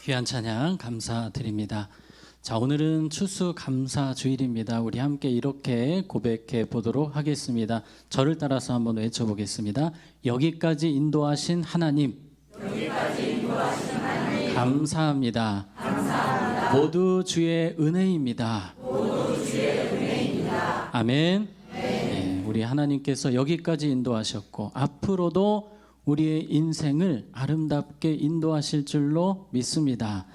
귀한 찬양 감사드립니다. 자, 오늘은 추수감사주일입니다. 우리 함께 이렇게 고백해 보도록 하겠습니다. 저를 따라서 한번 외쳐보겠습니다. 여기까지 인도하신 하나님, 감사합니다. 모두 주의 은혜입니다. 아멘. 네, 우리 하나님께서 여기까지 인도하셨고 앞으로도 우리의 인생을 아름답게 인도하실 줄로 믿습니다.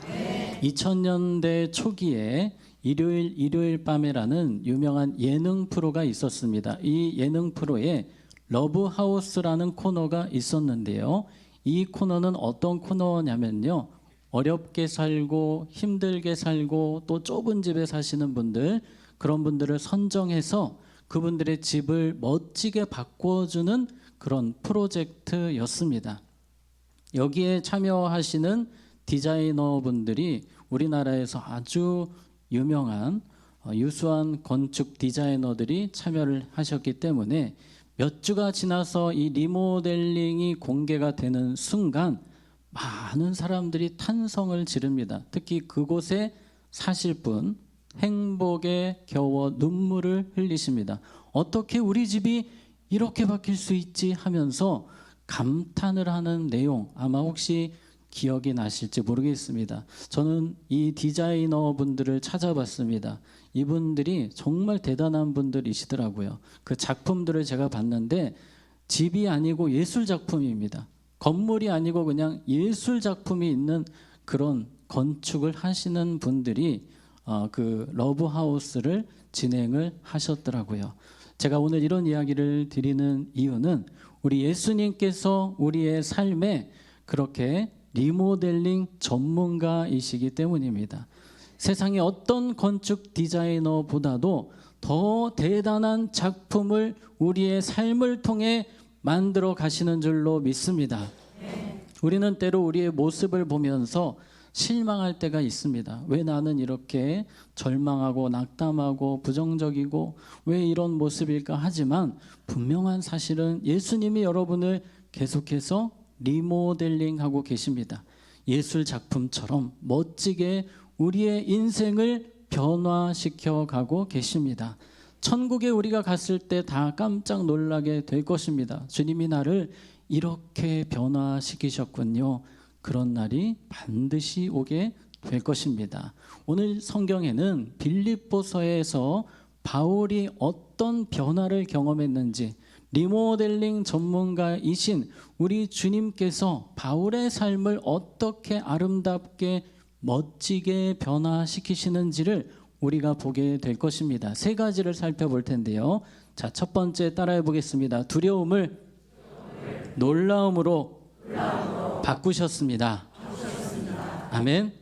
2000년대 초기에 일요일 밤에라는 유명한 예능 프로가 있었습니다. 이 예능 프로에 러브하우스라는 코너가 있었는데요. 이 코너는 어떤 코너냐면요, 어렵게 살고 힘들게 살고 또 좁은 집에 사시는 분들, 그런 분들을 선정해서 그분들의 집을 멋지게 바꿔주는 그런 프로젝트였습니다. 여기에 참여하시는 디자이너분들이 우리나라에서 아주 유명한 유수한 건축 디자이너들이 참여를 하셨기 때문에 몇 주가 지나서 이 리모델링이 공개가 되는 순간 많은 사람들이 탄성을 지릅니다. 특히 그곳에 사실 분 행복에 겨워 눈물을 흘리십니다. 어떻게 우리 집이 이렇게 바뀔 수 있지 하면서 감탄을 하는 내용, 아마 혹시 기억이 나실지 모르겠습니다. 저는 이 디자이너 분들을 찾아봤습니다. 이분들이 정말 대단한 분들이시더라고요. 그 작품들을 제가 봤는데 집이 아니고 예술 작품입니다. 건물이 아니고 그냥 예술 작품이 있는 그런 건축을 하시는 분들이 그 러브하우스를 진행을 하셨더라고요. 제가 오늘 이런 이야기를 드리는 이유는 우리 예수님께서 우리의 삶에 그렇게 리모델링 전문가이시기 때문입니다. 세상의 어떤 건축 디자이너보다도 더 대단한 작품을 우리의 삶을 통해 만들어 가시는 줄로 믿습니다. 우리는 때로 우리의 모습을 보면서 실망할 때가 있습니다. 왜 나는 이렇게 절망하고 낙담하고 부정적이고 왜 이런 모습일까 하지만 분명한 사실은 예수님이 여러분을 계속해서 리모델링하고 계십니다. 예술 작품처럼 멋지게 우리의 인생을 변화시켜 가고 계십니다. 천국에 우리가 갔을 때 다 깜짝 놀라게 될 것입니다. 주님이 나를 이렇게 변화시키셨군요. 그런 날이 반드시 오게 될 것입니다. 오늘 성경에는 빌립보서에서 바울이 어떤 변화를 경험했는지, 리모델링 전문가이신 우리 주님께서 바울의 삶을 어떻게 아름답게 멋지게 변화시키시는지를 우리가 보게 될 것입니다. 세 가지를 살펴볼 텐데요. 자, 첫 번째 따라해 보겠습니다. 두려움을 놀라움으로 바꾸셨습니다. 아멘.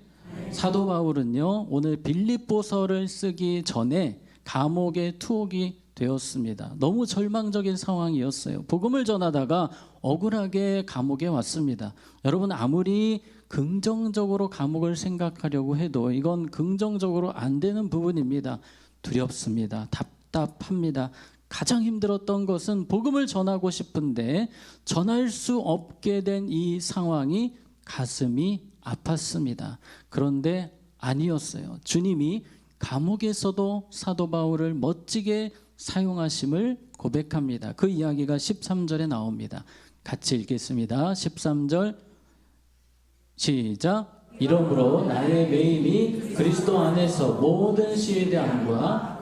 사도 바울은요, 오늘 빌립보서를 쓰기 전에 감옥에 투옥이 되었습니다. 너무 절망적인 상황이었어요. 복음을 전하다가 억울하게 감옥에 왔습니다. 여러분, 아무리 긍정적으로 감옥을 생각하려고 해도 이건 긍정적으로 안 되는 부분입니다. 두렵습니다. 답답합니다. 가장 힘들었던 것은 복음을 전하고 싶은데 전할 수 없게 된 이 상황이 가슴이 아팠습니다. 그런데 아니었어요. 주님이 감옥에서도 사도 바울을 멋지게 사용하심을 고백합니다. 그 이야기가 13절에 나옵니다. 같이 읽겠습니다. 13절 시작. 이러므로 나의 매임이 그리스도 안에서 모든 시에 대함과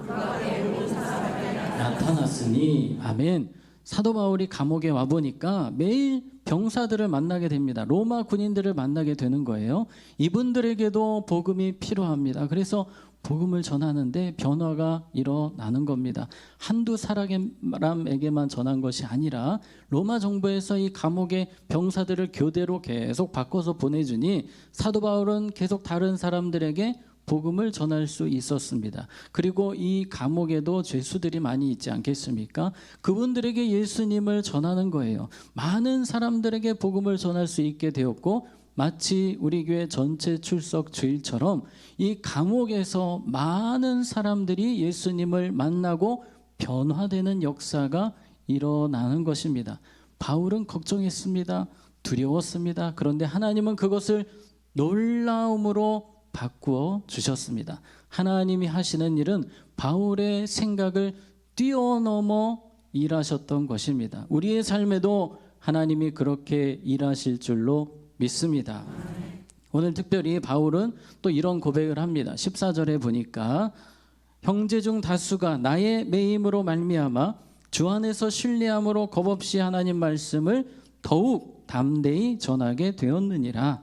나타났으니. 아멘. 사도 바울이 감옥에 와보니까 매일 병사들을 만나게 됩니다. 로마 군인들을 만나게 되는 거예요. 이분들에게도 복음이 필요합니다. 그래서 복음을 전하는데 변화가 일어나는 겁니다. 한두 사람에게만 전한 것이 아니라 로마 정부에서 이 감옥의 병사들을 교대로 계속 바꿔서 보내주니 사도 바울은 계속 다른 사람들에게 복음을 전할 수 있었습니다. 그리고 이 감옥에도 죄수들이 많이 있지 않겠습니까? 그분들에게 예수님을 전하는 거예요. 많은 사람들에게 복음을 전할 수 있게 되었고, 마치 우리 교회 전체 출석 주일처럼 이 감옥에서 많은 사람들이 예수님을 만나고 변화되는 역사가 일어나는 것입니다. 바울은 걱정했습니다. 두려웠습니다. 그런데 하나님은 그것을 놀라움으로 바꾸어 주셨습니다. 하나님이 하시는 일은 바울의 생각을 뛰어넘어 일하셨던 것입니다. 우리의 삶에도 하나님이 그렇게 일하실 줄로 믿습니다. 오늘 특별히 바울은 또 이런 고백을 합니다. 14절에 보니까 형제 중 다수가 나의 매임으로 말미암아 주 안에서 신뢰함으로 겁없이 하나님 말씀을 더욱 담대히 전하게 되었느니라.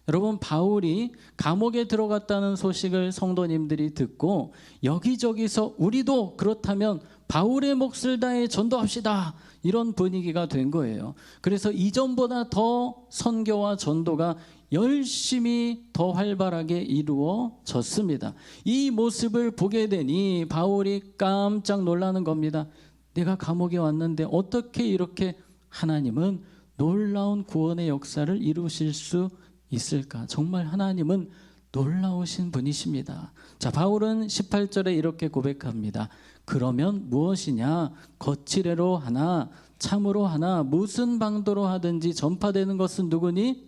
여러분, 바울이 감옥에 들어갔다는 소식을 성도님들이 듣고 여기저기서 우리도 그렇다면 바울의 몫을 다해 전도합시다, 이런 분위기가 된 거예요. 그래서 이전보다 더 선교와 전도가 열심히 더 활발하게 이루어졌습니다. 이 모습을 보게 되니 바울이 깜짝 놀라는 겁니다. 내가 감옥에 왔는데 어떻게 이렇게 하나님은 놀라운 구원의 역사를 이루실 수 있을까? 정말 하나님은 놀라우신 분이십니다. 자, 바울은 18절에 이렇게 고백합니다. 그러면 무엇이냐? 거칠애로 하나 참으로 하나 무슨 방도로 하든지 전파되는 것은 누구니?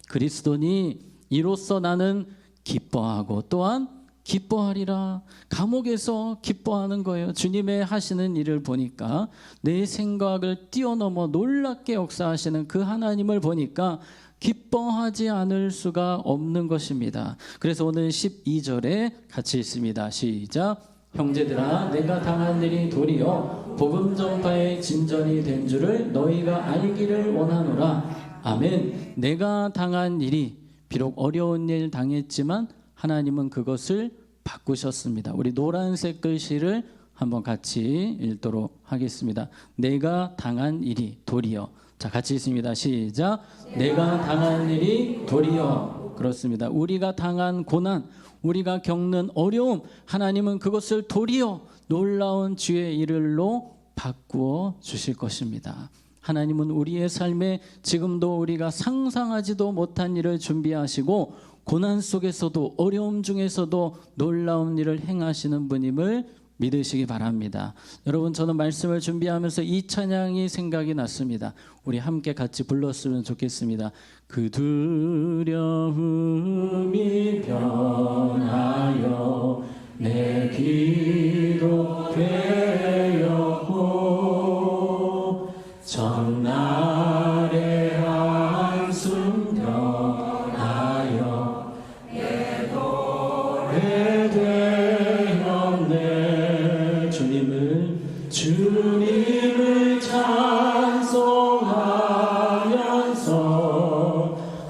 그리스도니. 이로써 나는 기뻐하고 또한 기뻐하리라. 감옥에서 기뻐하는 거예요. 주님의 하시는 일을 보니까, 내 생각을 뛰어넘어 놀랍게 역사하시는 그 하나님을 보니까 기뻐하지 않을 수가 없는 것입니다. 그래서 오늘 12절에 같이 읽습니다. 시작. 형제들아, 내가 당한 일이 도리어 복음 전파의 진전이 된 줄을 너희가 알기를 원하노라. 아멘. 내가 당한 일이 비록 어려운 일 당했지만 하나님은 그것을 바꾸셨습니다. 우리 노란색 글씨를 한번 같이 읽도록 하겠습니다. 내가 당한 일이 도리어. 자, 같이 읽습니다. 시작. 내가 당한 일이 도리어. 그렇습니다. 우리가 당한 고난, 우리가 겪는 어려움, 하나님은 그것을 도리어 놀라운 주의 일로 바꾸어 주실 것입니다. 하나님은 우리의 삶에 지금도 우리가 상상하지도 못한 일을 준비하시고 고난 속에서도 어려움 중에서도 놀라운 일을 행하시는 분임을 믿으시기 바랍니다. 여러분, 저는 말씀을 준비하면서 이 찬양이 생각이 났습니다. 우리 함께 같이 불렀으면 좋겠습니다. 그 두려움이 변하여 내 기도 되었고 전날의 한숨 변하여 내 노래 되었네. 주님을 찬송하면서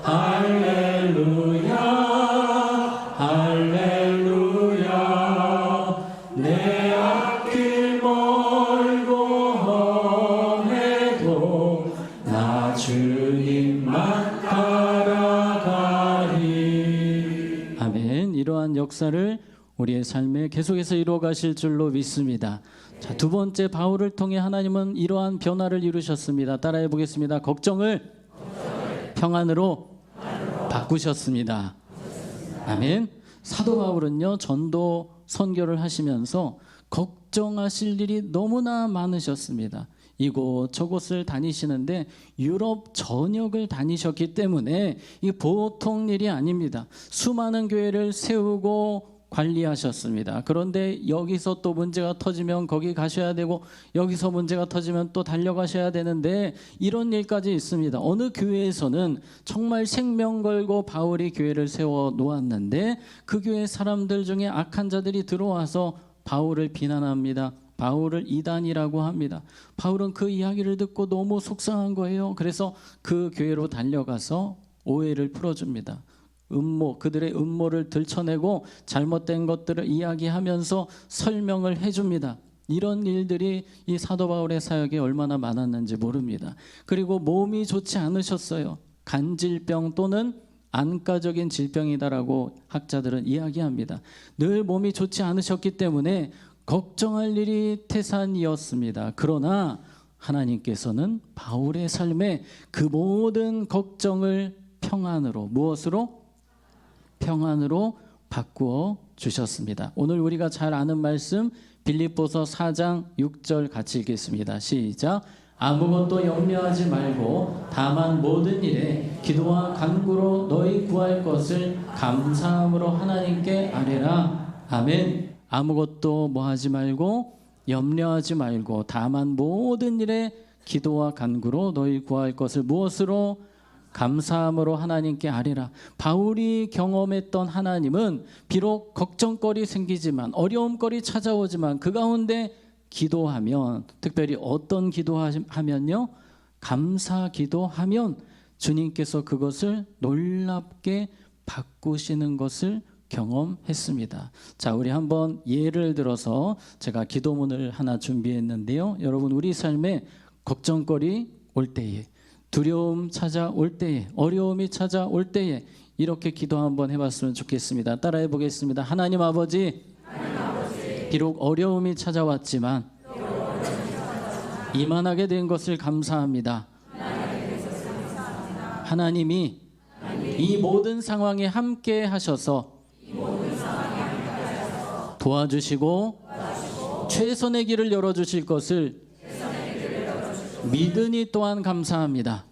할렐루야 할렐루야. 내 앞길 멀고 험해도 나 주님만 따라가리. 아멘. 이러한 역사를 우리의 삶에 계속해서 이루어 가실 줄로 믿습니다. 자, 두 번째, 바울을 통해 하나님은 이러한 변화를 이루셨습니다. 따라해 보겠습니다. 걱정을 평안으로 바꾸셨습니다. 아멘. 사도 바울은요, 전도 선교를 하시면서 걱정하실 일이 너무나 많으셨습니다. 이곳 저곳을 다니시는데 유럽 전역을 다니셨기 때문에 이게 보통 일이 아닙니다. 수많은 교회를 세우고 관리하셨습니다. 그런데 여기서 또 문제가 터지면 거기 가셔야 되고, 여기서 문제가 터지면 또 달려가셔야 되는데, 이런 일까지 있습니다. 어느 교회에서는 정말 생명 걸고 바울이 교회를 세워 놓았는데 그 교회 사람들 중에 악한 자들이 들어와서 바울을 비난합니다. 바울을 이단이라고 합니다. 바울은 그 이야기를 듣고 너무 속상한 거예요. 그래서 그 교회로 달려가서 오해를 풀어줍니다. 그들의 음모를 들춰내고 잘못된 것들을 이야기하면서 설명을 해줍니다. 이런 일들이 이 사도 바울의 사역에 얼마나 많았는지 모릅니다. 그리고 몸이 좋지 않으셨어요. 간질병 또는 안과적인 질병이다라고 학자들은 이야기합니다. 늘 몸이 좋지 않으셨기 때문에 걱정할 일이 태산이었습니다. 그러나 하나님께서는 바울의 삶에 그 모든 걱정을 평안으로, 무엇으로? 평안으로 바꾸어 주셨습니다. 오늘 우리가 잘 아는 말씀 빌립보서 4장 6절 같이 읽겠습니다. 시작. 아무것도 염려하지 말고 다만 모든 일에 기도와 간구로 너희 구할 것을 감사함으로 하나님께 아뢰라. 아멘. 아무것도 뭐 하지 말고 염려하지 말고 다만 모든 일에 기도와 간구로 너희 구할 것을 무엇으로? 감사함으로 하나님께 아뢰라. 바울이 경험했던 하나님은 비록 걱정거리 생기지만 어려움거리 찾아오지만 그 가운데 기도하면, 특별히 어떤 기도하면요? 감사 기도하면 주님께서 그것을 놀랍게 바꾸시는 것을 경험했습니다. 자, 우리 한번 예를 들어서 제가 기도문을 하나 준비했는데요. 여러분, 우리 삶에 걱정거리 올 때에, 두려움 찾아올 때에, 어려움이 찾아올 때에 이렇게 기도 한번 해봤으면 좋겠습니다. 따라해 보겠습니다. 하나님 아버지, 비록 어려움이 찾아왔지만 이만하게 된 것을 감사합니다. 하나님이 이 모든 상황에 함께 하셔서 도와주시고 최선의 길을 열어주실 것을 믿으니 또한 감사합니다.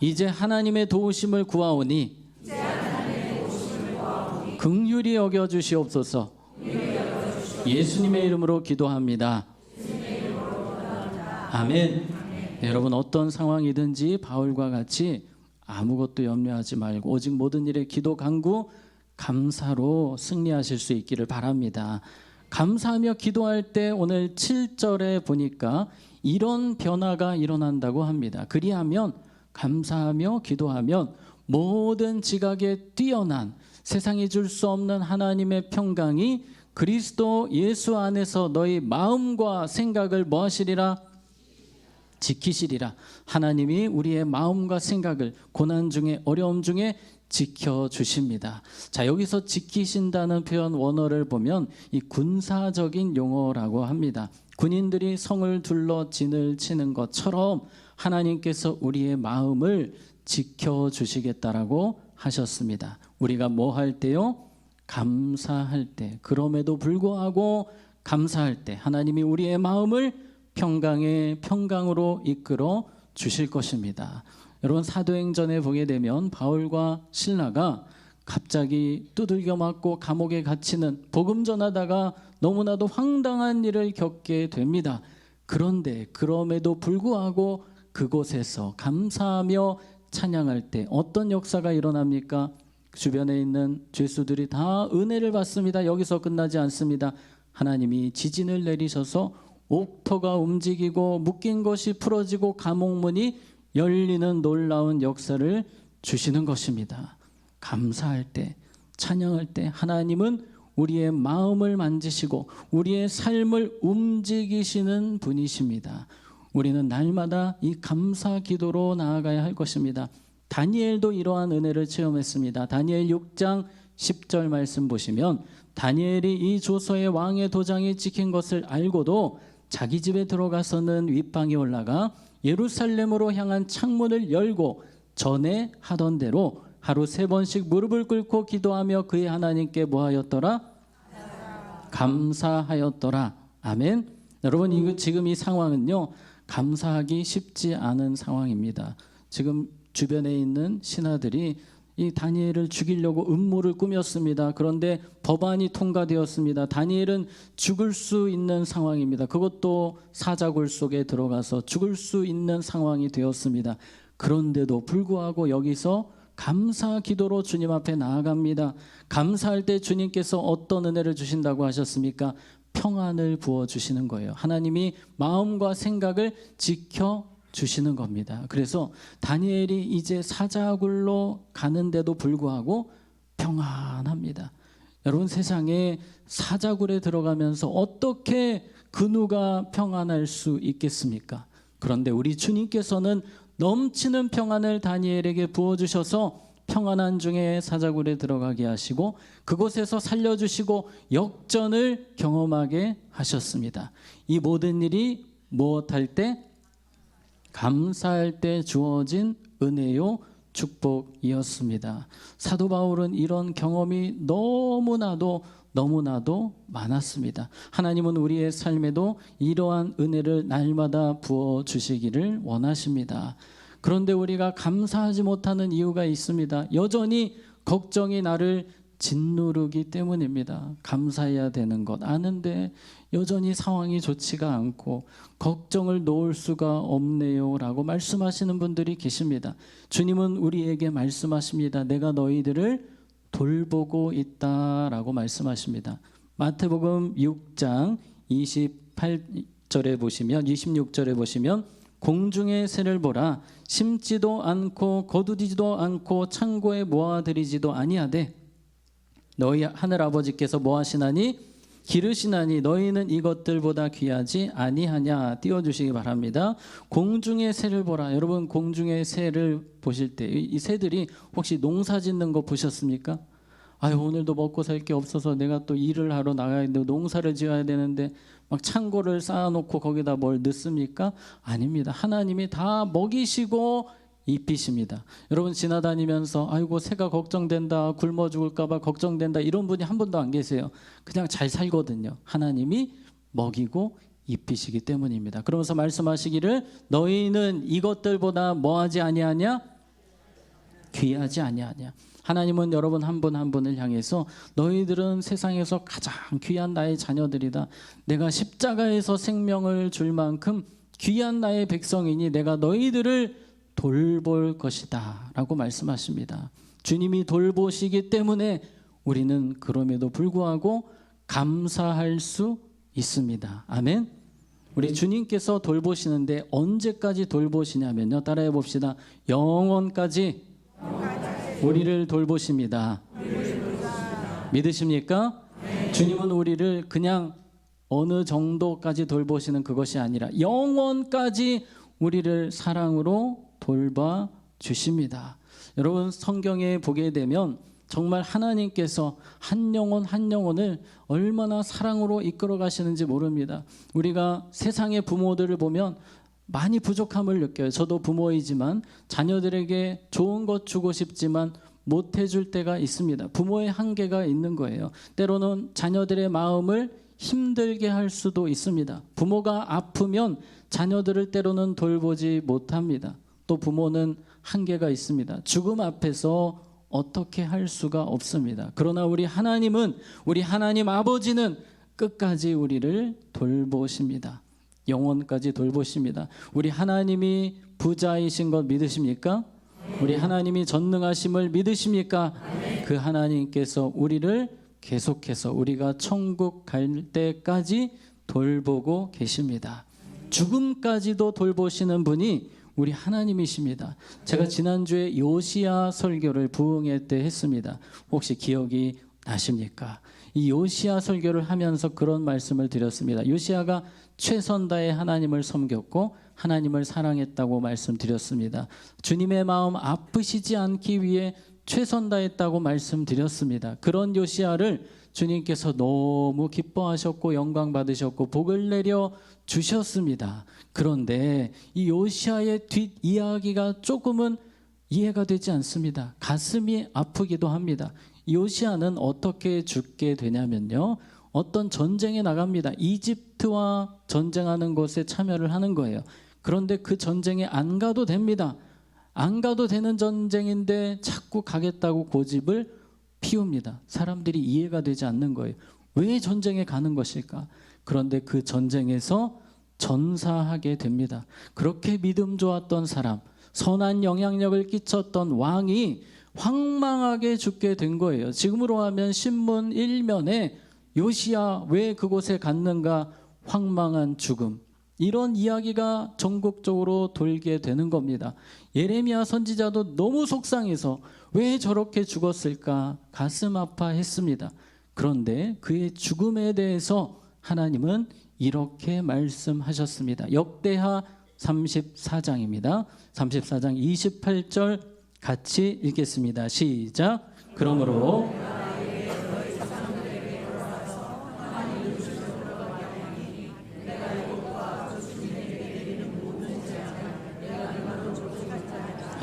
이제 하나님의 도우심을 구하오니 긍휼히 여겨주시옵소서. 예수님의 이름으로 기도합니다. 아멘. 네, 여러분, 어떤 상황이든지 바울과 같이 아무것도 염려하지 말고 오직 모든 일에 기도, 간구, 감사로 승리하실 수 있기를 바랍니다. 감사하며 기도할 때 오늘 7절에 보니까 이런 변화가 일어난다고 합니다. 그리하면, 감사하며 기도하면 모든 지각에 뛰어난 세상이 줄 수 없는 하나님의 평강이 그리스도 예수 안에서 너희 마음과 생각을 뭐 하시리라? 지키시리라. 하나님이 우리의 마음과 생각을 고난 중에, 어려움 중에 지켜주십니다. 자, 여기서 지키신다는 표현 원어를 보면 이 군사적인 용어라고 합니다. 군인들이 성을 둘러 진을 치는 것처럼 하나님께서 우리의 마음을 지켜주시겠다라고 하셨습니다. 우리가 뭐 할 때요? 감사할 때. 그럼에도 불구하고 감사할 때 하나님이 우리의 마음을 평강으로 이끌어 주실 것입니다. 여러분, 사도행전에 보게 되면 바울과 실라가 갑자기 두들겨 맞고 감옥에 갇히는, 복음 전하다가 너무나도 황당한 일을 겪게 됩니다. 그런데 그럼에도 불구하고 그곳에서 감사하며 찬양할 때 어떤 역사가 일어납니까? 주변에 있는 죄수들이 다 은혜를 받습니다. 여기서 끝나지 않습니다. 하나님이 지진을 내리셔서 옥토가 움직이고 묶인 것이 풀어지고 감옥문이 열리는 놀라운 역사를 주시는 것입니다. 감사할 때, 찬양할 때 하나님은 우리의 마음을 만지시고 우리의 삶을 움직이시는 분이십니다. 우리는 날마다 이 감사 기도로 나아가야 할 것입니다. 다니엘도 이러한 은혜를 체험했습니다. 다니엘 6장 10절 말씀 보시면 다니엘이 이 조서의 왕의 도장이 찍힌 것을 알고도 자기 집에 들어가서는 윗방에 올라가 예루살렘으로 향한 창문을 열고 전에 하던 대로 하루 3번씩 무릎을 꿇고 기도하며 그의 하나님께 뭐하였더라? 감사하였더라. 아멘. 여러분, 지금 이 상황은요, 감사하기 쉽지 않은 상황입니다. 지금 주변에 있는 신하들이 이 다니엘을 죽이려고 음모를 꾸몄습니다. 그런데 법안이 통과되었습니다. 다니엘은 죽을 수 있는 상황입니다. 그것도 사자굴 속에 들어가서 죽을 수 있는 상황이 되었습니다. 그런데도 불구하고 여기서 감사 기도로 주님 앞에 나아갑니다. 감사할 때 주님께서 어떤 은혜를 주신다고 하셨습니까? 평안을 부어주시는 거예요. 하나님이 마음과 생각을 지켜주시는 겁니다. 그래서 다니엘이 이제 사자굴로 가는데도 불구하고 평안합니다. 여러분, 세상에 사자굴에 들어가면서 어떻게 근우가 평안할 수 있겠습니까? 그런데 우리 주님께서는 넘치는 평안을 다니엘에게 부어주셔서 평안한 중에 사자굴에 들어가게 하시고 그곳에서 살려주시고 역전을 경험하게 하셨습니다. 이 모든 일이 무엇할 때? 감사할 때 주어진 은혜요 축복이었습니다. 사도 바울은 이런 경험이 너무나도 많았습니다. 하나님은 우리의 삶에도 이러한 은혜를 날마다 부어주시기를 원하십니다. 그런데 우리가 감사하지 못하는 이유가 있습니다. 여전히 걱정이 나를 짓누르기 때문입니다. 감사해야 되는 것 아는데 여전히 상황이 좋지가 않고 걱정을 놓을 수가 없네요 라고 말씀하시는 분들이 계십니다. 주님은 우리에게 말씀하십니다. 내가 너희들을 돌보고 있다라고 말씀하십니다. 마태복음 6장 28절에 보시면 26절에 보시면 공중의 새를 보라 심지도 않고 거두지도 않고 창고에 모아들이지도 아니하되 너희 하늘 아버지께서 뭐하시나니 기르시나니 너희는 이것들보다 귀하지 아니하냐. 띄워주시기 바랍니다. 공중의 새를 보라. 여러분 공중의 새를 보실 때 이 새들이 혹시 농사 짓는 거 보셨습니까? 아유 오늘도 먹고 살 게 없어서 내가 또 일을 하러 나가야 되는데 농사를 지어야 되는데 막 창고를 쌓아놓고 거기다 뭘 넣습니까? 아닙니다. 하나님이 다 먹이시고 입히십니다. 여러분 지나다니면서 아이고 새가 걱정된다, 굶어 죽을까 봐 걱정된다 이런 분이 한 분도 안 계세요. 그냥 잘 살거든요. 하나님이 먹이고 입히시기 때문입니다. 그러면서 말씀하시기를 너희는 이것들보다 뭐하지 아니하냐? 귀하지 아니하냐. 하나님은 여러분 한 분 한 분을 향해서 너희들은 세상에서 가장 귀한 나의 자녀들이다. 내가 십자가에서 생명을 줄 만큼 귀한 나의 백성이니 내가 너희들을 돌볼 것이다 라고 말씀하십니다. 주님이 돌보시기 때문에 우리는 그럼에도 불구하고 감사할 수 있습니다. 아멘. 우리 주님께서 돌보시는데 언제까지 돌보시냐면요. 따라해 봅시다. 영원까지 우리를 돌보십니다. 믿으십니까? 주님은 우리를 그냥 어느 정도까지 돌보시는 그것이 아니라 영원까지 우리를 사랑으로 돌봐 주십니다. 여러분 성경에 보게 되면 정말 하나님께서 한 영혼 한 영혼을 얼마나 사랑으로 이끌어 가시는지 모릅니다. 우리가 세상의 부모들을 보면 많이 부족함을 느껴요. 저도 부모이지만 자녀들에게 좋은 것 주고 싶지만 못 해줄 때가 있습니다. 부모의 한계가 있는 거예요. 때로는 자녀들의 마음을 힘들게 할 수도 있습니다. 부모가 아프면 자녀들을 때로는 돌보지 못합니다. 또 부모는 한계가 있습니다. 죽음 앞에서 어떻게 할 수가 없습니다. 그러나 우리 하나님은, 우리 하나님 아버지는 끝까지 우리를 돌보십니다. 영원까지 돌보십니다. 우리 하나님이 부자이신 것 믿으십니까? 우리 하나님이 전능하심을 믿으십니까? 그 하나님께서 우리를 계속해서 우리가 천국 갈 때까지 돌보고 계십니다. 죽음까지도 돌보시는 분이 우리 하나님이십니다. 제가 지난주에 요시야 설교를 부흥회 때 했습니다. 혹시 기억이 나십니까? 이 요시야 설교를 하면서 그런 말씀을 드렸습니다. 요시야가 최선 다해 하나님을 섬겼고 하나님을 사랑했다고 말씀드렸습니다. 주님의 마음 아프시지 않기 위해 최선 다했다고 말씀드렸습니다. 그런 요시야를 주님께서 너무 기뻐하셨고 영광 받으셨고 복을 내려 주셨습니다. 그런데 이 요시야의 뒷이야기가 조금은 이해가 되지 않습니다. 가슴이 아프기도 합니다. 요시야는 어떻게 죽게 되냐면요. 어떤 전쟁에 나갑니다. 이집트와 전쟁하는 것에 참여를 하는 거예요. 그런데 그 전쟁에 안 가도 됩니다. 안 가도 되는 전쟁인데 자꾸 가겠다고 고집을 피웁니다. 사람들이 이해가 되지 않는 거예요. 왜 전쟁에 가는 것일까? 그런데 그 전쟁에서 전사하게 됩니다. 그렇게 믿음 좋았던 사람, 선한 영향력을 끼쳤던 왕이 황망하게 죽게 된 거예요. 지금으로 하면 신문 1면에 요시야 왜 그곳에 갔는가? 황망한 죽음. 이런 이야기가 전국적으로 돌게 되는 겁니다. 예레미야 선지자도 너무 속상해서 왜 저렇게 죽었을까 가슴 아파했습니다. 그런데 그의 죽음에 대해서 하나님은 이렇게 말씀하셨습니다. 역대하 34장입니다. 34장 28절 같이 읽겠습니다. 시작. 그러므로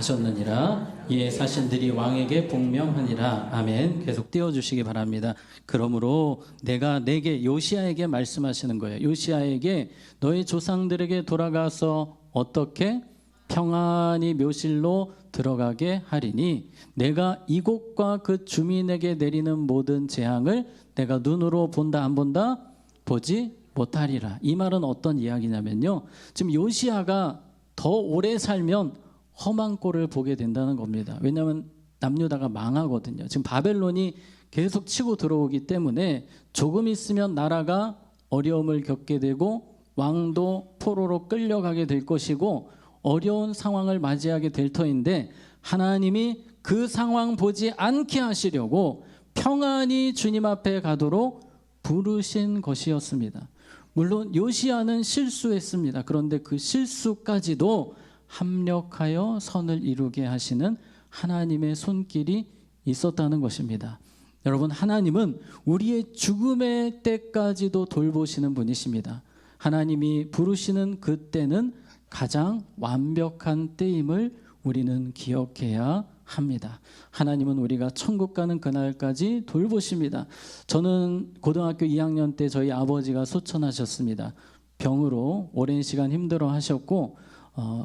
하셨느니라. 이에 사신들이 왕에게 복명하니라. 아멘. 계속 띄워주시기 바랍니다. 그러므로 내게 요시야에게 말씀하시는 거예요. 요시야에게 너희 조상들에게 돌아가서 어떻게 평안히 묘실로 들어가게 하리니 내가 이곳과 그 주민에게 내리는 모든 재앙을 내가 눈으로 본다 안 본다? 보지 못하리라. 이 말은 어떤 이야기냐면요, 지금 요시야가 더 오래 살면 험한 꼴을 보게 된다는 겁니다. 왜냐하면 남유다가 망하거든요. 지금 바벨론이 계속 치고 들어오기 때문에 조금 있으면 나라가 어려움을 겪게 되고 왕도 포로로 끌려가게 될 것이고 어려운 상황을 맞이하게 될 터인데, 하나님이 그 상황 보지 않게 하시려고 평안히 주님 앞에 가도록 부르신 것이었습니다. 물론 요시야는 실수했습니다. 그런데 그 실수까지도 합력하여 선을 이루게 하시는 하나님의 손길이 있었다는 것입니다. 여러분, 하나님은 우리의 죽음의 때까지도 돌보시는 분이십니다. 하나님이 부르시는 그 때는 가장 완벽한 때임을 우리는 기억해야 합니다. 하나님은 우리가 천국 가는 그날까지 돌보십니다. 저는 고등학교 2학년 때 저희 아버지가 소천하셨습니다. 병으로 오랜 시간 힘들어 하셨고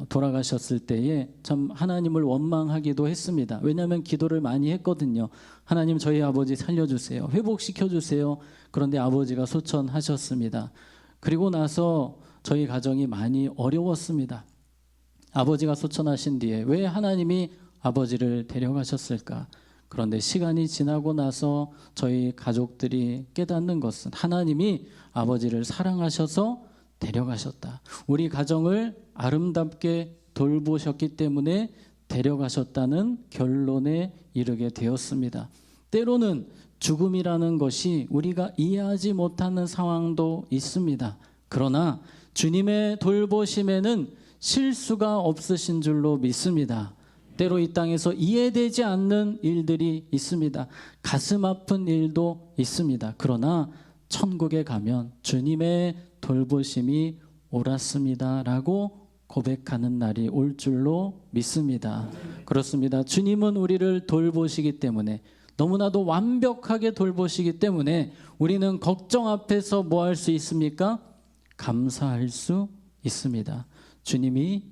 돌아가셨을 때에 참 하나님을 원망하기도 했습니다. 왜냐하면 기도를 많이 했거든요. 하나님, 저희 아버지 살려주세요. 회복시켜주세요. 그런데 아버지가 소천하셨습니다. 그리고 나서 저희 가정이 많이 어려웠습니다. 아버지가 소천하신 뒤에 왜 하나님이 아버지를 데려가셨을까? 그런데 시간이 지나고 나서 저희 가족들이 깨닫는 것은 하나님이 아버지를 사랑하셔서 데려가셨다. 우리 가정을 아름답게 돌보셨기 때문에 데려가셨다는 결론에 이르게 되었습니다. 때로는 죽음이라는 것이 우리가 이해하지 못하는 상황도 있습니다. 그러나 주님의 돌보심에는 실수가 없으신 줄로 믿습니다. 때로 이 땅에서 이해되지 않는 일들이 있습니다. 가슴 아픈 일도 있습니다. 그러나 천국에 가면 주님의 돌보심이 옳았습니다 라고 고백하는 날이 올 줄로 믿습니다. 그렇습니다. 주님은 우리를 돌보시기 때문에, 너무나도 완벽하게 돌보시기 때문에 우리는 걱정 앞에서 뭐 할 수 있습니까? 감사할 수 있습니다. 주님이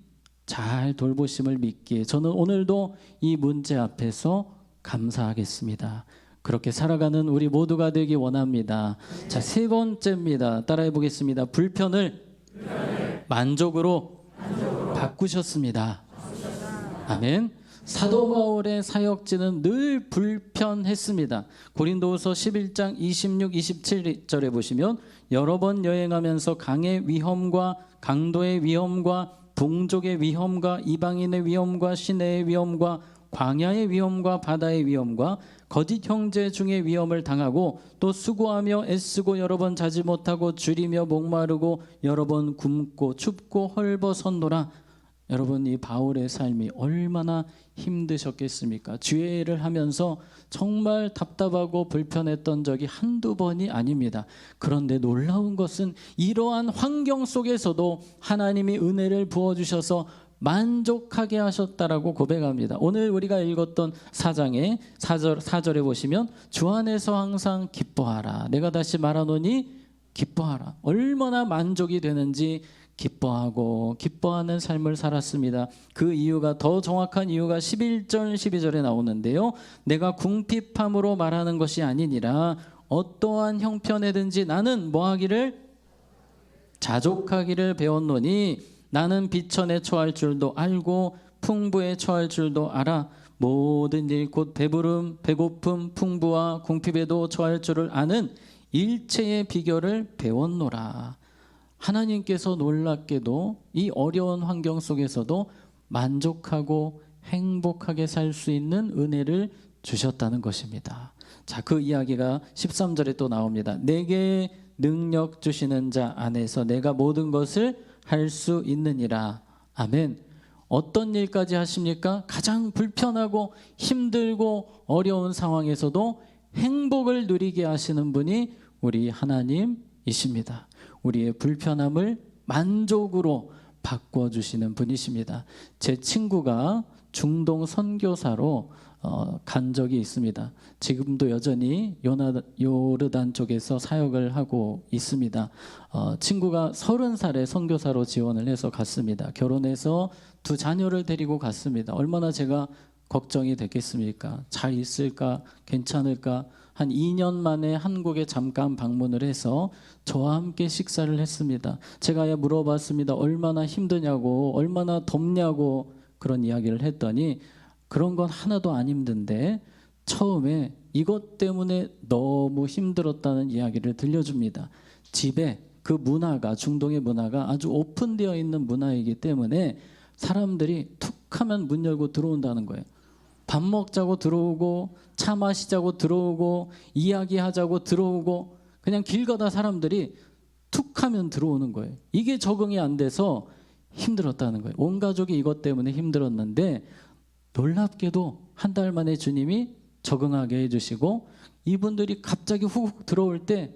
잘 돌보심을 믿기에 저는 오늘도 이 문제 앞에서 감사하겠습니다. 그렇게 살아가는 우리 모두가 되기 원합니다. 자, 세 번째입니다. 따라해 보겠습니다. 불편을 만족으로 바꾸셨습니다. 아멘. 사도 바울의 사역지는 늘 불편했습니다. 고린도후서 11장 26, 27절에 보시면 여러 번 여행하면서 강의 위험과 강도의 위험과 동족의 위험과 이방인의 위험과 시내의 위험과 광야의 위험과 바다의 위험과 거짓 형제 중에 위험을 당하고 또 수고하며 애쓰고 여러 번 자지 못하고 줄이며 목마르고 여러 번 굶고 춥고 헐벗었노라. 여러분, 이 바울의 삶이 얼마나 힘드셨겠습니까? 주의 일을 하면서 정말 답답하고 불편했던 적이 한두 번이 아닙니다. 그런데 놀라운 것은 이러한 환경 속에서도 하나님이 은혜를 부어주셔서 만족하게 하셨다라고 고백합니다. 오늘 우리가 읽었던 4장의 4절에 보시면 주 안에서 항상 기뻐하라. 내가 다시 말하노니 기뻐하라. 얼마나 만족이 되는지 기뻐하고 기뻐하는 삶을 살았습니다. 그 이유가, 더 정확한 이유가 11절 12절에 나오는데요. 내가 궁핍함으로 말하는 것이 아니니라. 어떠한 형편에든지 나는 뭐하기를? 자족하기를 배웠노니 나는 비천에 처할 줄도 알고 풍부에 처할 줄도 알아. 모든 일 곧 배부름, 배고픔, 풍부와 궁핍에도 처할 줄을 아는 일체의 비결을 배웠노라. 하나님께서 놀랍게도 이 어려운 환경 속에서도 만족하고 행복하게 살 수 있는 은혜를 주셨다는 것입니다. 자, 그 이야기가 13절에 또 나옵니다. 내게 능력 주시는 자 안에서 내가 모든 것을 할 수 있느니라. 아멘. 어떤 일까지 하십니까? 가장 불편하고 힘들고 어려운 상황에서도 행복을 누리게 하시는 분이 우리 하나님이십니다. 우리의 불편함을 만족으로 바꿔주시는 분이십니다. 제 친구가 중동 선교사로 간 적이 있습니다. 지금도 여전히 요르단 쪽에서 사역을 하고 있습니다. 친구가 30살에 선교사로 지원을 해서 갔습니다. 결혼해서 2 자녀를 데리고 갔습니다. 얼마나 제가 걱정이 됐겠습니까? 잘 있을까? 괜찮을까? 한 2년 만에 한국에 잠깐 방문을 해서 저와 함께 식사를 했습니다. 제가 물어봤습니다. 얼마나 힘드냐고, 얼마나 덥냐고 그런 이야기를 했더니 그런 건 하나도 안 힘든데 처음에 이것 때문에 너무 힘들었다는 이야기를 들려줍니다. 집에 그 문화가, 중동의 문화가 아주 오픈되어 있는 문화이기 때문에 사람들이 툭 하면 문 열고 들어온다는 거예요. 밥 먹자고 들어오고, 차 마시자고 들어오고, 이야기하자고 들어오고, 그냥 길 가다 사람들이 툭 하면 들어오는 거예요. 이게 적응이 안 돼서 힘들었다는 거예요. 온 가족이 이것 때문에 힘들었는데 놀랍게도 한 달 만에 주님이 적응하게 해주시고 이분들이 갑자기 훅 들어올 때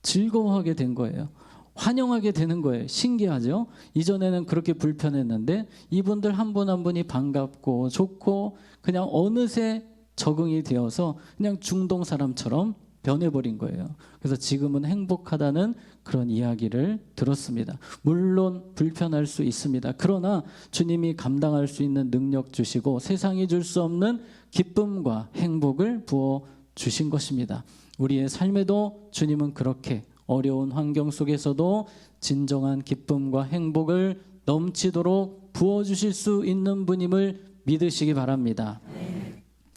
즐거워하게 된 거예요. 환영하게 되는 거예요. 신기하죠? 이전에는 그렇게 불편했는데 이분들 한 분 한 분이 반갑고 좋고 그냥 어느새 적응이 되어서 그냥 중동 사람처럼 변해버린 거예요. 그래서 지금은 행복하다는 그런 이야기를 들었습니다. 물론 불편할 수 있습니다. 그러나 주님이 감당할 수 있는 능력 주시고 세상이 줄 수 없는 기쁨과 행복을 부어 주신 것입니다. 우리의 삶에도 주님은 그렇게 어려운 환경 속에서도 진정한 기쁨과 행복을 넘치도록 부어주실 수 있는 분임을 믿으시기 바랍니다.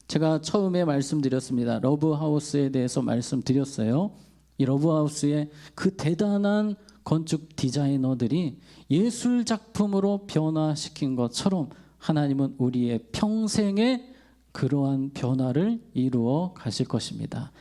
제가 처음에 말씀드렸습니다. 러브하우스에 대해서 말씀드렸어요. 이 러브하우스의 그 대단한 건축 디자이너들이 예술 작품으로 변화시킨 것처럼 하나님은 우리의 평생에 그러한 변화를 이루어 가실 것입니다.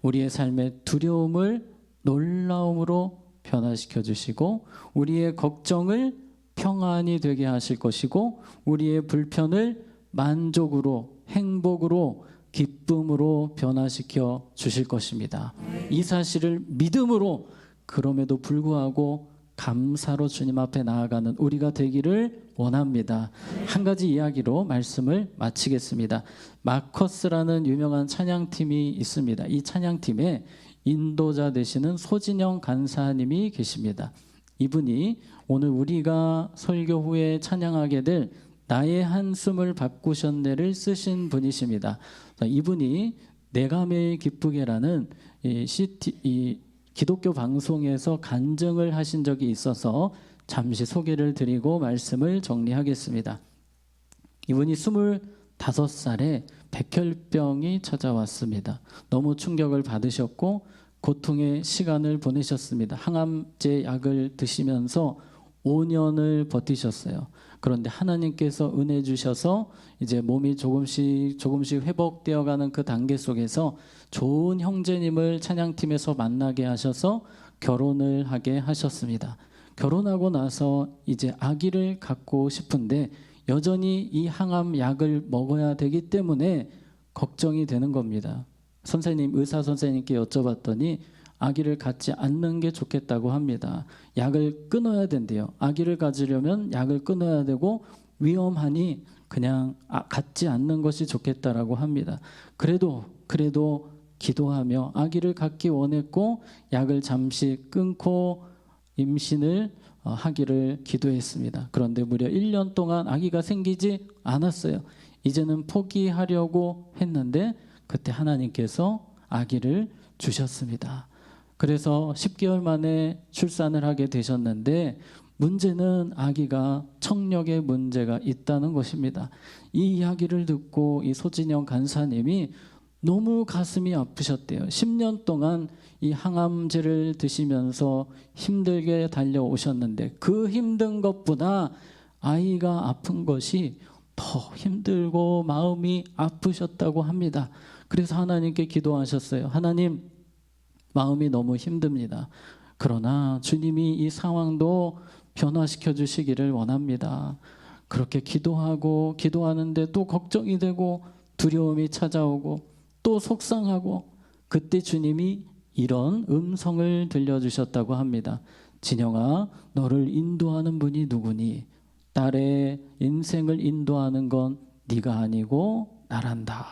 우리의 삶의 두려움을 놀라움으로 변화시켜 주시고 우리의 걱정을 평안이 되게 하실 것이고 우리의 불편을 만족으로 행복으로 기쁨으로 변화시켜 주실 것입니다. 이 사실을 믿음으로 그럼에도 불구하고 감사로 주님 앞에 나아가는 우리가 되기를 원합니다. 한 가지 이야기로 말씀을 마치겠습니다. 마커스라는 유명한 찬양팀이 있습니다. 이 찬양팀에 인도자 되시는 소진영 간사님이 계십니다. 이분이 오늘 우리가 설교 후에 찬양하게 될 나의 한숨을 바꾸셨네를 쓰신 분이십니다. 이분이 내가 매일 기쁘게라는 이 기독교 방송에서 간증을 하신 적이 있어서 잠시 소개를 드리고 말씀을 정리하겠습니다. 이분이 25살에 백혈병이 찾아왔습니다. 너무 충격을 받으셨고 고통의 시간을 보내셨습니다. 항암제 약을 드시면서 5년을 버티셨어요. 그런데 하나님께서 은혜 주셔서 이제 몸이 조금씩 회복되어가는 그 단계 속에서 좋은 형제님을 찬양팀에서 만나게 하셔서 결혼을 하게 하셨습니다. 결혼하고 나서 이제 아기를 갖고 싶은데 여전히 이 항암 약을 먹어야 되기 때문에 걱정이 되는 겁니다. 의사 선생님께 여쭤봤더니 아기를 갖지 않는 게 좋겠다고 합니다. 약을 끊어야 된대요. 아기를 가지려면 약을 끊어야 되고 위험하니 그냥 갖지 않는 것이 좋겠다라고 합니다. 그래도 기도하며 아기를 갖기 원했고 약을 잠시 끊고 임신을 하기를 기도했습니다. 그런데 무려 1년 동안 아기가 생기지 않았어요. 이제는 포기하려고 했는데 그때 하나님께서 아기를 주셨습니다. 그래서 10개월 만에 출산을 하게 되셨는데 문제는 아기가 청력에 문제가 있다는 것입니다. 이 이야기를 듣고 이 소진영 간사님이 너무 가슴이 아프셨대요. 10년 동안 이 항암제를 드시면서 힘들게 달려오셨는데 그 힘든 것보다 아이가 아픈 것이 더 힘들고 마음이 아프셨다고 합니다. 그래서 하나님께 기도하셨어요. 하나님, 마음이 너무 힘듭니다. 그러나 주님이 이 상황도 변화시켜 주시기를 원합니다. 그렇게 기도하는데 또 걱정이 되고 두려움이 찾아오고 또 속상하고 그때 주님이 이런 음성을 들려주셨다고 합니다. 진영아, 너를 인도하는 분이 누구니? 딸의 인생을 인도하는 건 네가 아니고 나란다.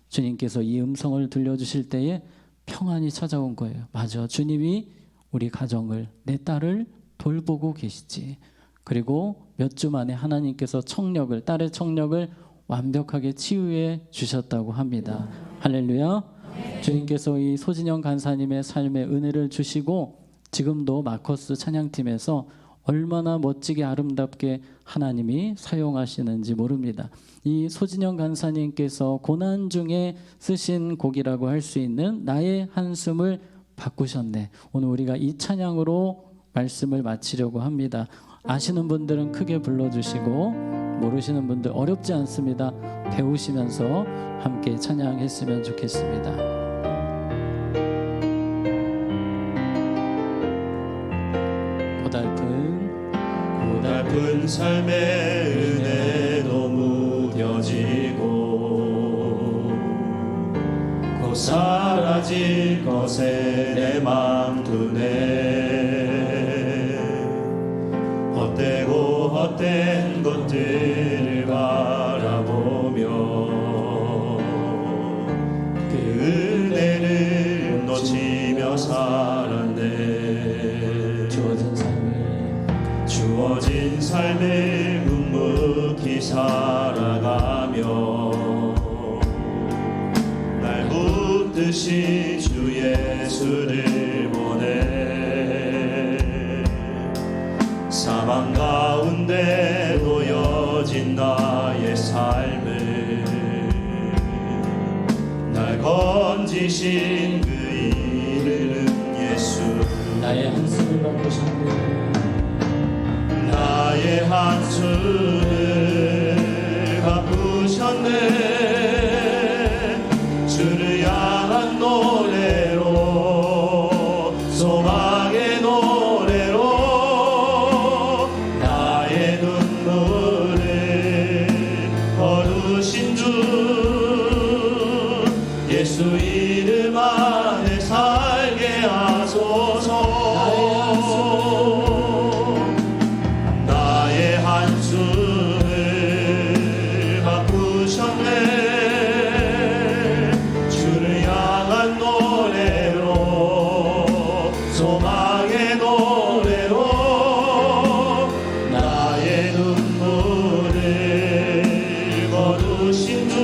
주님께서 이 음성을 들려주실 때에 평안이 찾아온 거예요. 맞아, 주님이 우리 가정을, 내 딸을 돌보고 계시지. 그리고 몇 주 만에 하나님께서 청력을, 딸의 청력을 완벽하게 치유해 주셨다고 합니다. 할렐루야. 주님께서 이 소진영 간사님의 삶에 은혜를 주시고 지금도 마커스 찬양팀에서 얼마나 멋지게 아름답게 하나님이 사용하시는지 모릅니다. 이 소진영 간사님께서 고난 중에 쓰신 곡이라고 할 수 있는 나의 한숨을 바꾸셨네. 오늘 우리가 이 찬양으로 말씀을 마치려고 합니다. 아시는 분들은 크게 불러주시고 모르시는 분들 어렵지 않습니다. 배우시면서 함께 찬양했으면 좋겠습니다. 고달픈 삶의 은혜도 무뎌지고 곧 사라질 것에 내 맘 두네. 헛되고 헛된 것들을 바라보며 그 은혜를 놓치며 살았네. 주어진 삶을 묵묵히 살아가며 날 붙드신 주 예수를 보내. 사망 가운데 놓여진 나의 삶을 날 건지신 그 이름 예수. 나의 한숨을 바꾸셨네. 나의 한숨을 바꾸셨네. 주를 향한 노래로, 소망의 노래로 나의 눈물을 거두신 주 예수 이름 안에 살게 하소서. 한숨을 바꾸셨네. 주를 향한 노래로, 소망의 노래로 나의 눈물을 거두신 주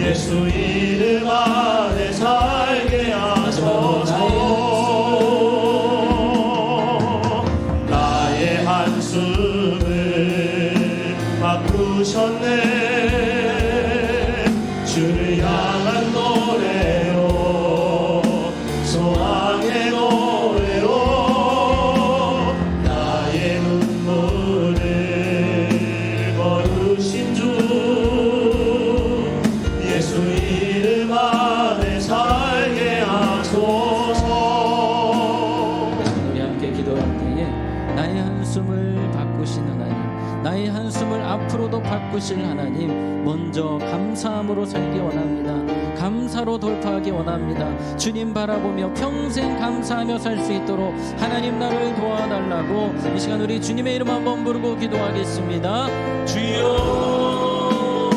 예수 이름 안에 살게 하소서. 한숨을 바꾸셨네. 주를 향한 노래로, 소망의 노래로 나의 눈물을 거두신 주 예수 이름 안에 살게 하소서. 우리 함께 기도할 때에 나의 한숨을 바꾸신 하나님, 나의 한숨을 앞으로도 바꾸실 하나님, 먼저 감사함으로 살기 원합니다. 감사로 돌파하기 원합니다. 주님 바라보며 평생 감사하며 살 수 있도록 하나님 나를 도와달라고 이 시간 우리 주님의 이름 한번 부르고 기도하겠습니다. 주여,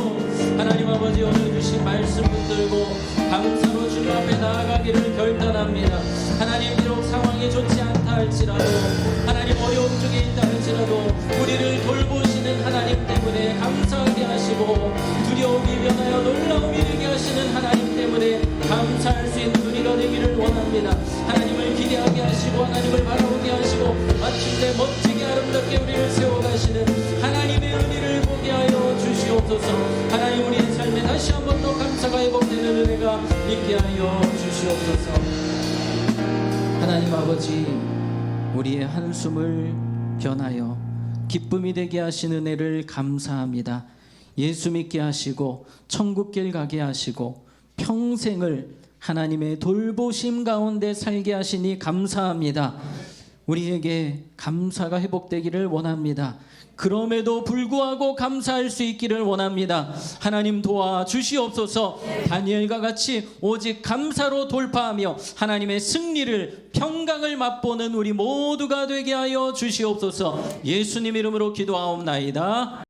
하나님 아버지 오늘 주신 말씀 붙들고 감사로 주님 앞에 나아가기를 결단합니다. 하나님 비록 상황이 좋지 않다 할지라도, 하나님 어려움 중에 있다 할지라도 우리를 돌보시는 하나님 때문에 감사하게 하시고, 두려움이 변하여 놀라움이 되게 하시는 하나님 때문에 감사할 수 있는 우리가 되기를 원합니다. 하나님을 기대하게 하시고 하나님을 바라보게 하시고 마침내 멋지게 아름답게 우리를 세워가시는 하나님의 은혜를 보게 하여 주시옵소서. 하나님 우리의 삶에 다시 한 번 더 감사가 회복되는 은혜가 있게 하여 주시옵소서. 하나님 아버지, 우리의 한숨을 변하여 기쁨이 되게 하시는 은혜를 감사합니다. 예수 믿게 하시고 천국길 가게 하시고 평생을 하나님의 돌보심 가운데 살게 하시니 감사합니다. 우리에게 감사가 회복되기를 원합니다. 그럼에도 불구하고 감사할 수 있기를 원합니다. 하나님 도와주시옵소서. 다니엘과 같이 오직 감사로 돌파하며 하나님의 승리를, 평강을 맛보는 우리 모두가 되게 하여 주시옵소서. 예수님 이름으로 기도하옵나이다.